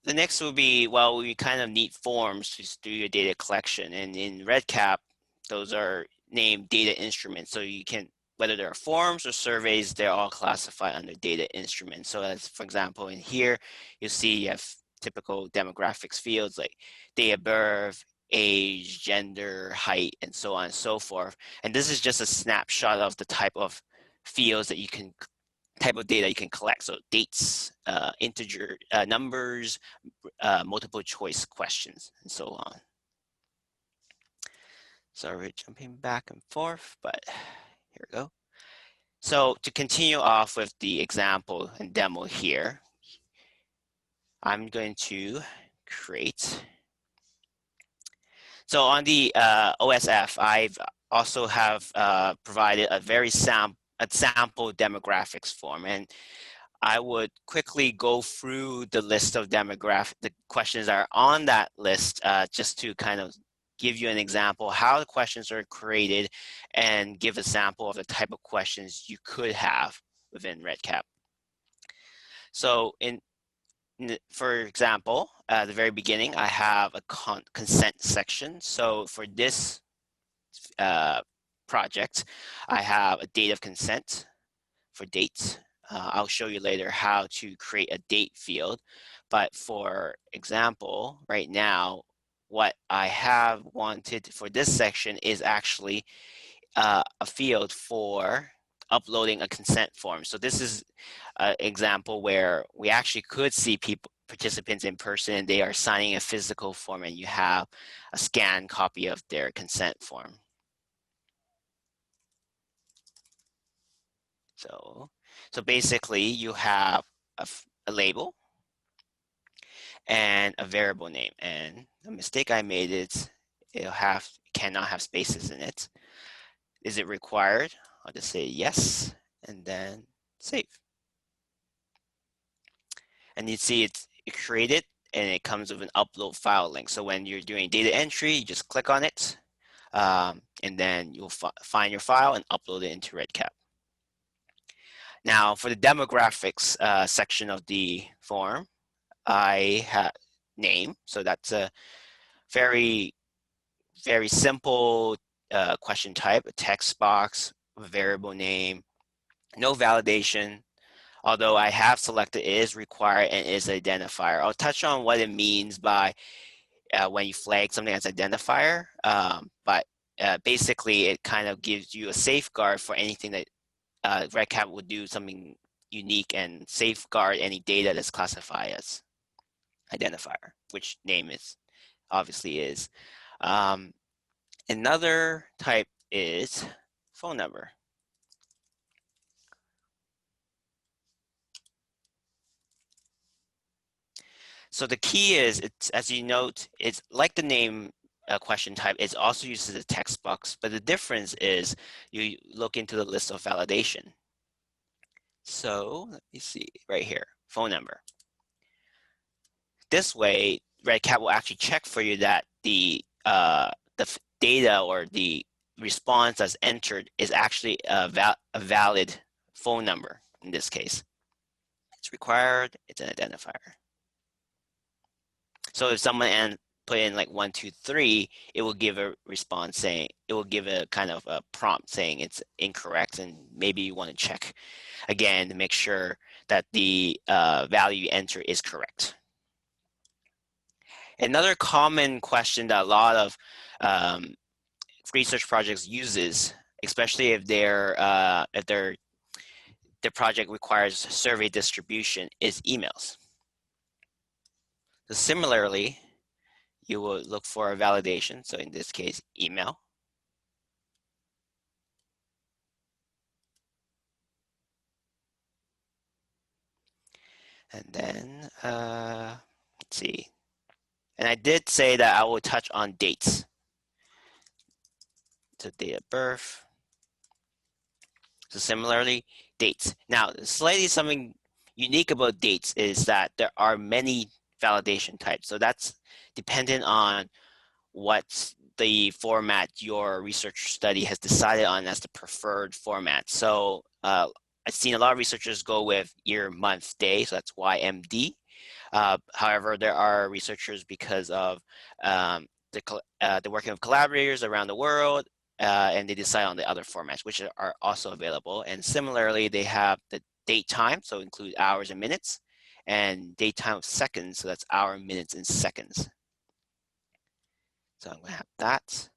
the next will be, well, we kind of need forms to do your data collection. And in REDCap, those are named data instruments. So you can, whether they're forms or surveys, they're all classified under data instruments. So as, for example, in here, you'll see you have typical demographics fields like date of birth, age, gender, height, and so on and so forth. And this is just a snapshot of the type of fields that you can type of data you can collect. So dates, integer numbers, multiple choice questions, and so on. So we're jumping back and forth, but here we go. So to continue off with the example and demo here, I'm going to create. So on the OSF, I've also have provided a very sample demographics form, and I would quickly go through the list of the questions that are on that list, just to kind of give you an example how the questions are created and give a sample of the type of questions you could have within REDCap. So for example, at the very beginning, I have a consent section. So for this project, I have a date of consent for dates. I'll show you later how to create a date field. But for example, right now, what I have wanted for this section is actually a field for uploading a consent form. So this is an example where we actually could see participants in person. They are signing a physical form and you have a scanned copy of their consent form. So basically you have a label and a variable name. And the mistake I made is cannot have spaces in it. Is it required? I'll just say yes, and then save. And you see it's created, and it comes with an upload file link. So when you're doing data entry, you just click on it, and then you'll find your file and upload it into REDCap. Now, for the demographics section of the form, I have name. So that's a very, very simple question type, a text box, a variable name, no validation, although I have selected is required and is identifier. I'll touch on what it means by when you flag something as identifier, but basically it kind of gives you a safeguard for anything that REDCap would do something unique and safeguard any data that's classified as identifier, which name is obviously is. Another type is phone number. So the key is, it's, as you note, it's like the name question type, it's also used as a text box, but the difference is you look into the list of validation. So let me see right here, phone number. This way, REDCap will actually check for you that the data or the response that's entered is actually a valid phone number in this case. It's required, it's an identifier. So if someone put in like 1, 2, 3, it will give a response saying, it will give a kind of a prompt saying it's incorrect, and maybe you want to check again to make sure that the value you enter is correct. Another common question that a lot of research projects uses, especially if their project requires survey distribution, is emails. So similarly, you will look for a validation. So in this case, email. And then, let's see. And I did say that I will touch on dates. So date of birth. So similarly, dates. Now, slightly something unique about dates is that there are many validation types. So that's dependent on what the format your research study has decided on as the preferred format. So I've seen a lot of researchers go with year, month, day, so that's YMD. However, there are researchers, because of the working of collaborators around the world, and they decide on the other formats, which are also available. And similarly, they have the date time, so include hours and minutes, and date time of seconds, so that's hour, minutes, and seconds. So I'm going to have that.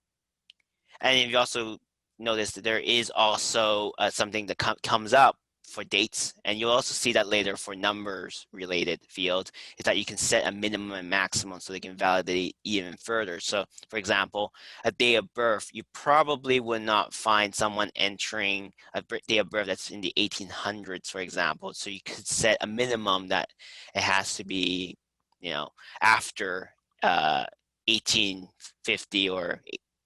And you also notice that there is also something that comes up for dates, and you'll also see that later for numbers related fields, is that you can set a minimum and maximum so they can validate even further. So for example, a day of birth, you probably would not find someone entering a day of birth that's in the 1800s, for example. So you could set a minimum that it has to be, after 1850 or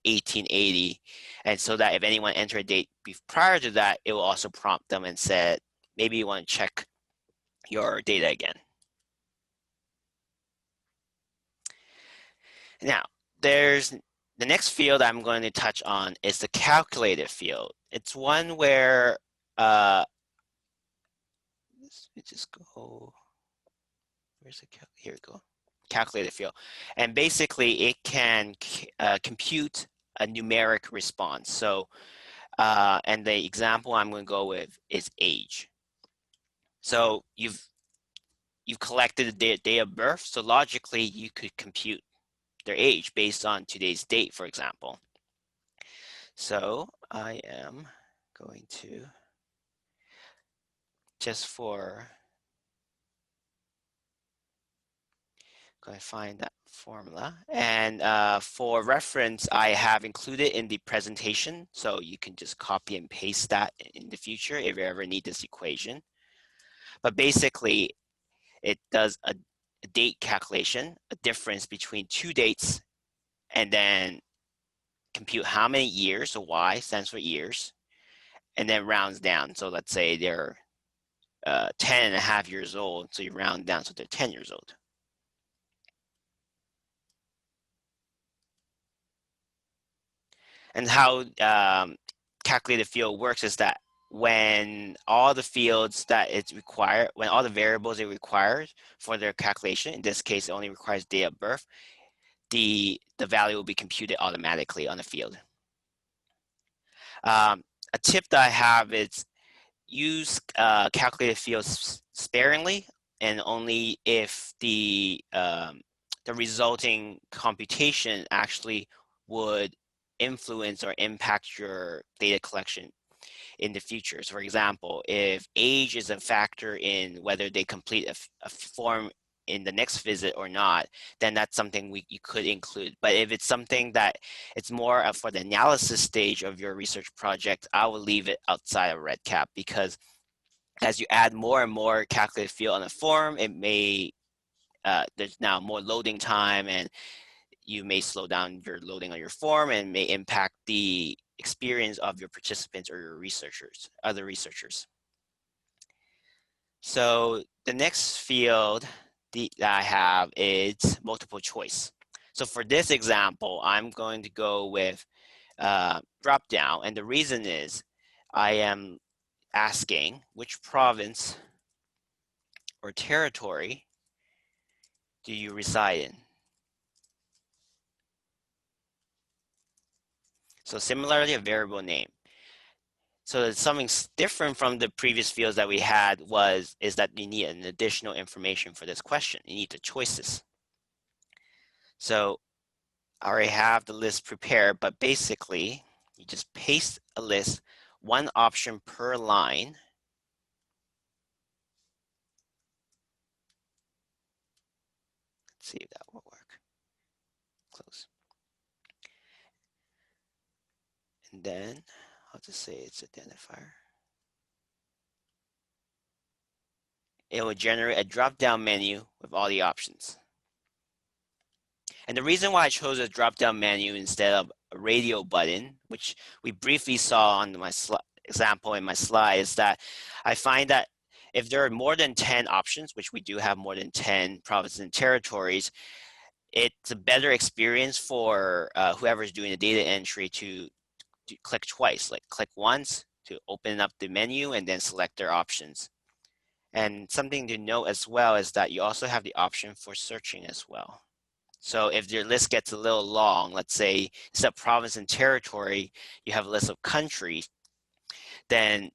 1880, and so that if anyone entered a date prior to that, it will also prompt them and said, maybe you want to check your data again. Now, there's the next field I'm going to touch on is the calculated field. It's one where let's just go. Where's the here we go. Calculated field, and basically it can compute a numeric response. So and the example I'm going to go with is age. So you've collected the day of birth, so logically you could compute their age based on today's date, for example. So I am going to, going to find that formula, and for reference, I have included in the presentation, so you can just copy and paste that in the future if you ever need this equation. But basically, it does a date calculation, a difference between two dates, and then compute how many years, so Y stands for years, and then rounds down. So let's say they're 10 and a half years old, so you round down so they're 10 years old. And how calculated field works is that when all the fields that it's required, when all the variables it requires for their calculation, in this case it only requires date of birth, the value will be computed automatically on the field. A tip that I have is use calculated fields sparingly, and only if the resulting computation actually would influence or impact your data collection in the future. So for example, if age is a factor in whether they complete a form in the next visit or not, then that's something you could include. But if it's something that it's more for the analysis stage of your research project, I will leave it outside of REDCap, because as you add more and more calculated field on the form, it may there's now more loading time, and you may slow down your loading on your form, and may impact the experience of your participants or your researchers, other researchers. So the next field that I have is multiple choice. So for this example, I'm going to go with drop down, and the reason is I am asking which province or territory do you reside in? So similarly, a variable name. So something different from the previous fields that we had is that you need an additional information for this question. You need the choices. So I already have the list prepared, but basically you just paste a list, one option per line. Let's see if that will work. Close. And then I'll just say it's identifier. It will generate a drop-down menu with all the options. And the reason why I chose a drop-down menu instead of a radio button, which we briefly saw on my example in my slide, is that I find that if there are more than 10 options, which we do have more than 10 provinces and territories, it's a better experience for whoever's doing the data entry to click twice, like click once to open up the menu and then select their options. And something to note as well is that you also have the option for searching as well. So if your list gets a little long, let's say instead of province and territory, you have a list of countries, then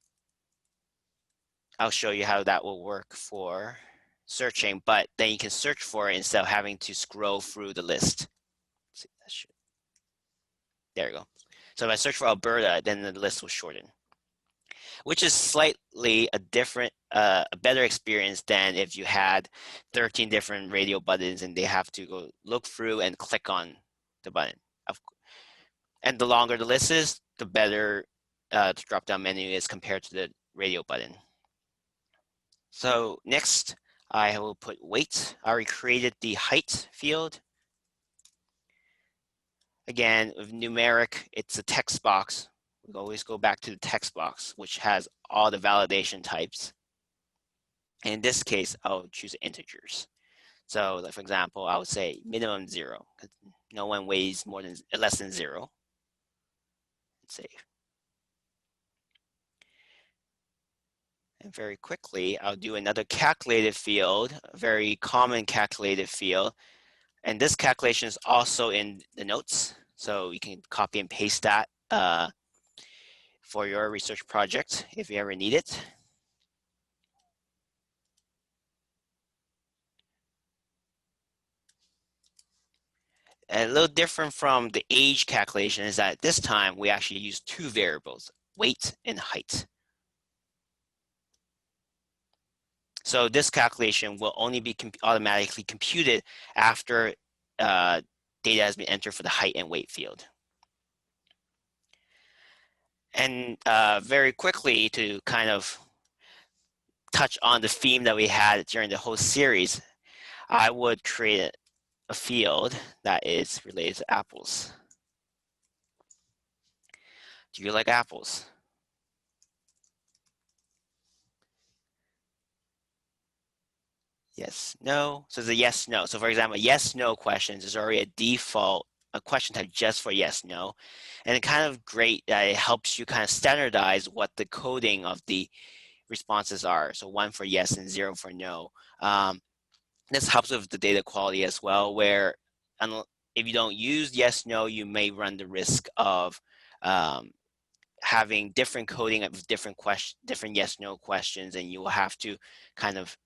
I'll show you how that will work for searching, but then you can search for it instead of having to scroll through the list. Let's see, there you go. So if I search for Alberta, then the list will shorten, which is slightly a different, a better experience than if you had 13 different radio buttons and they have to go look through and click on the button. And the longer the list is, the better the drop-down menu is compared to the radio button. So next, I will put weight. I already created the height field. Again, with numeric, it's a text box. We always go back to the text box, which has all the validation types. In this case, I'll choose integers. So, like for example, I would say minimum 0, because no one weighs less than 0. Save. And very quickly, I'll do another calculated field, a very common calculated field. And this calculation is also in the notes, so you can copy and paste that for your research project if you ever need it. And a little different from the age calculation is that this time we actually use 2 variables, weight and height. So this calculation will only be automatically computed after data has been entered for the height and weight field. And very quickly, to kind of touch on the theme that we had during the whole series, I would create a field that is related to apples. Do you like apples? Yes, no. So the yes, no. So for example, yes, no questions is already a default, a question type just for yes, no. And it's kind of great that it helps you kind of standardize what the coding of the responses are. So 1 for yes and 0 for no. This helps with the data quality as well, where if you don't use yes, no, you may run the risk of having different coding of different yes, no questions, and you will have to kind of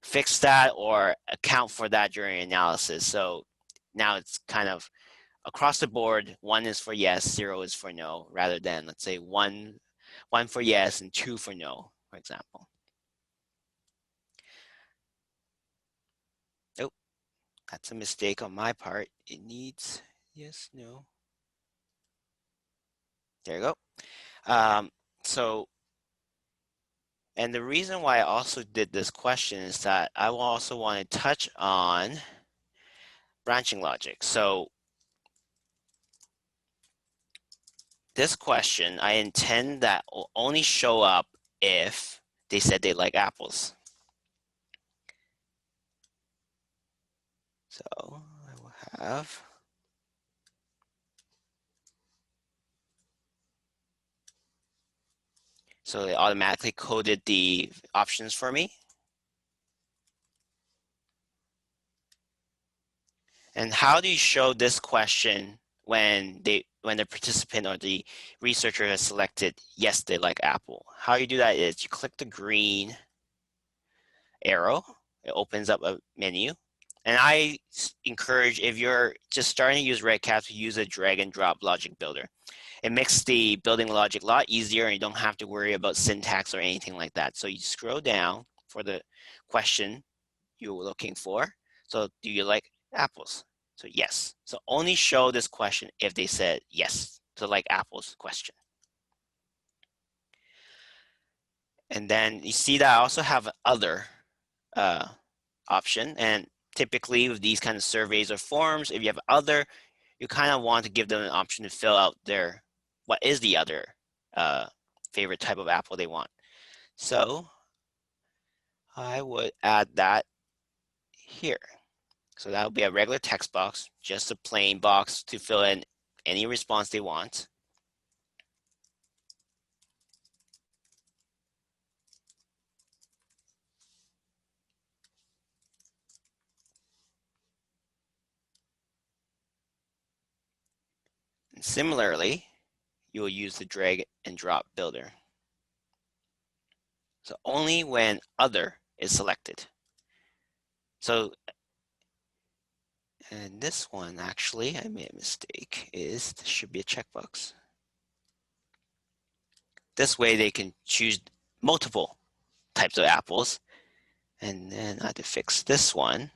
fix that or account for that during analysis. So now it's kind of across the board, 1 is for yes, 0 is for no, rather than let's say one for yes and 2 for no, for example. Oh, that's a mistake on my part. It needs yes, no. There you go. So, and the reason why I also did this question is that I will also want to touch on branching logic. So this question, I intend that will only show up if they said they like apples. So I will have, so they automatically coded the options for me. And how do you show this question when the participant or the researcher has selected yes, they like apple? How you do that is you click the green arrow, it opens up a menu. And I encourage, if you're just starting to use REDCap, to use a drag and drop logic builder. It makes the building logic a lot easier, and you don't have to worry about syntax or anything like that. So you scroll down for the question you're looking for. So do you like apples? So yes. So only show this question if they said yes to like apples question. And then you see that I also have other option. And typically with these kind of surveys or forms, if you have other, you kind of want to give them an option to fill out what is the other favorite type of apple they want. So I would add that here. So that would be a regular text box, just a plain box to fill in any response they want. And similarly, you will use the drag and drop builder. So only when other is selected. So, and this one actually, I made a mistake, this should be a checkbox. This way they can choose multiple types of apples. And then I had to fix this one.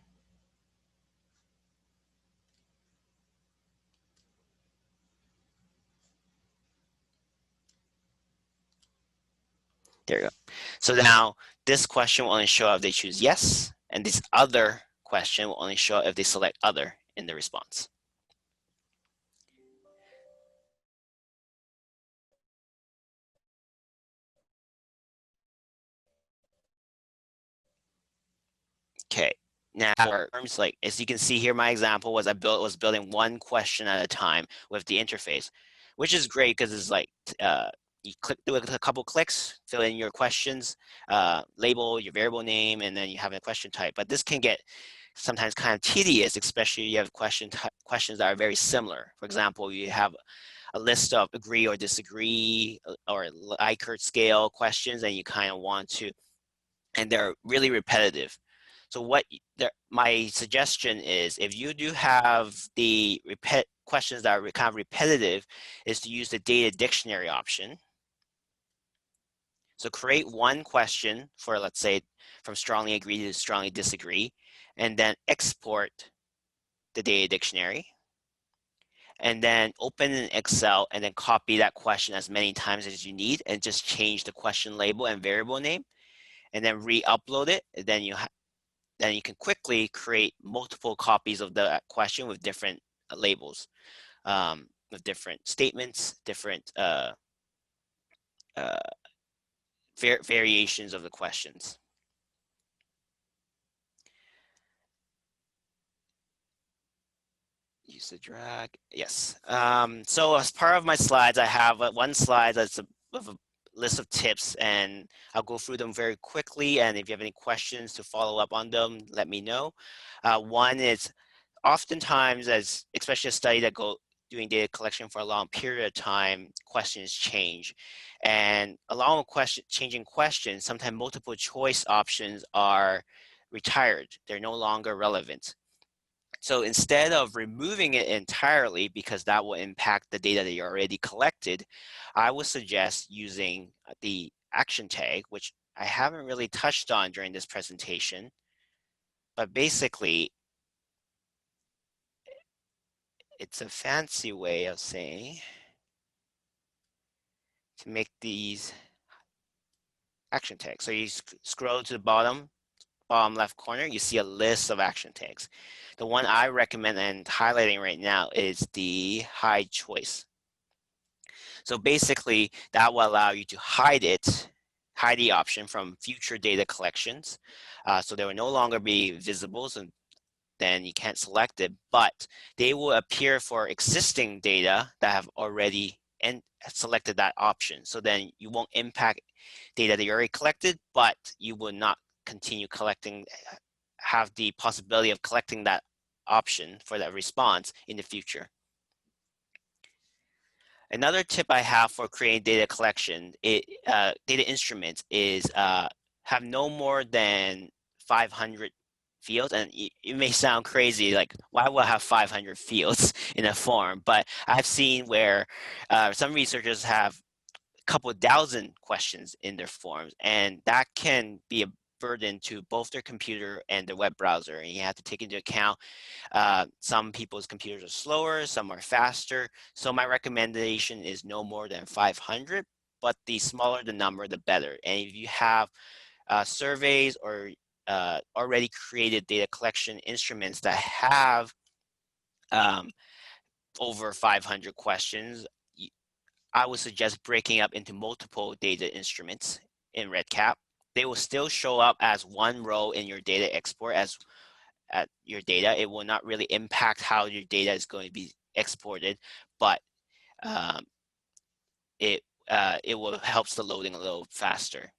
There you go. So now this question will only show up if they choose yes, and this other question will only show up if they select other in the response. Okay. Now, terms like as you can see here, my example was was building one question at a time with the interface, which is great because it's like you do a couple clicks, fill in your questions, label your variable name, and then you have a question type. But this can get sometimes kind of tedious, especially you have questions that are very similar. For example, you have a list of agree or disagree or Likert scale questions, and you kind of want to, and they're really repetitive. So my suggestion is, if you do have the questions that are kind of repetitive, is to use the data dictionary option. So create one question for, let's say, from strongly agree to strongly disagree, and then export the data dictionary. And then open in Excel and then copy that question as many times as you need and just change the question label and variable name, and then re-upload it. And then you can quickly create multiple copies of the question with different labels, with different statements, different variations of the questions. Use the drag. Yes. So as part of my slides, I have one slide that's a list of tips, and I'll go through them very quickly. And if you have any questions to follow up on them, let me know. One is, oftentimes, especially a study that doing data collection for a long period of time, questions change. And along with changing questions, sometimes multiple choice options are retired. They're no longer relevant. So instead of removing it entirely, because that will impact the data that you already collected, I would suggest using the action tag, which I haven't really touched on during this presentation. But basically, it's a fancy way of saying to make these action tags. So you scroll to the bottom left corner, you see a list of action tags. The one I recommend and highlighting right now is the hide choice. So basically, that will allow you to hide the option from future data collections. So they will no longer be visible, so then you can't select it, but they will appear for existing data that have already selected that option. So then you won't impact data that you already collected, but you will not continue collecting, have the possibility of collecting that option for that response in the future. Another tip I have for creating data collection, data instruments, is have no more than 500 fields. And it may sound crazy, like why would I have 500 fields in a form? But I've seen where some researchers have a couple thousand questions in their forms, and that can be a burden to both their computer and their web browser. And you have to take into account some people's computers are slower, some are faster. So my recommendation is no more than 500, but the smaller the number, the better. And if you have surveys or already created data collection instruments that have over 500 questions, I would suggest breaking up into multiple data instruments in REDCap. They will still show up as one row in your data export as at your data. It will not really impact how your data is going to be exported, but it will help the loading a little faster.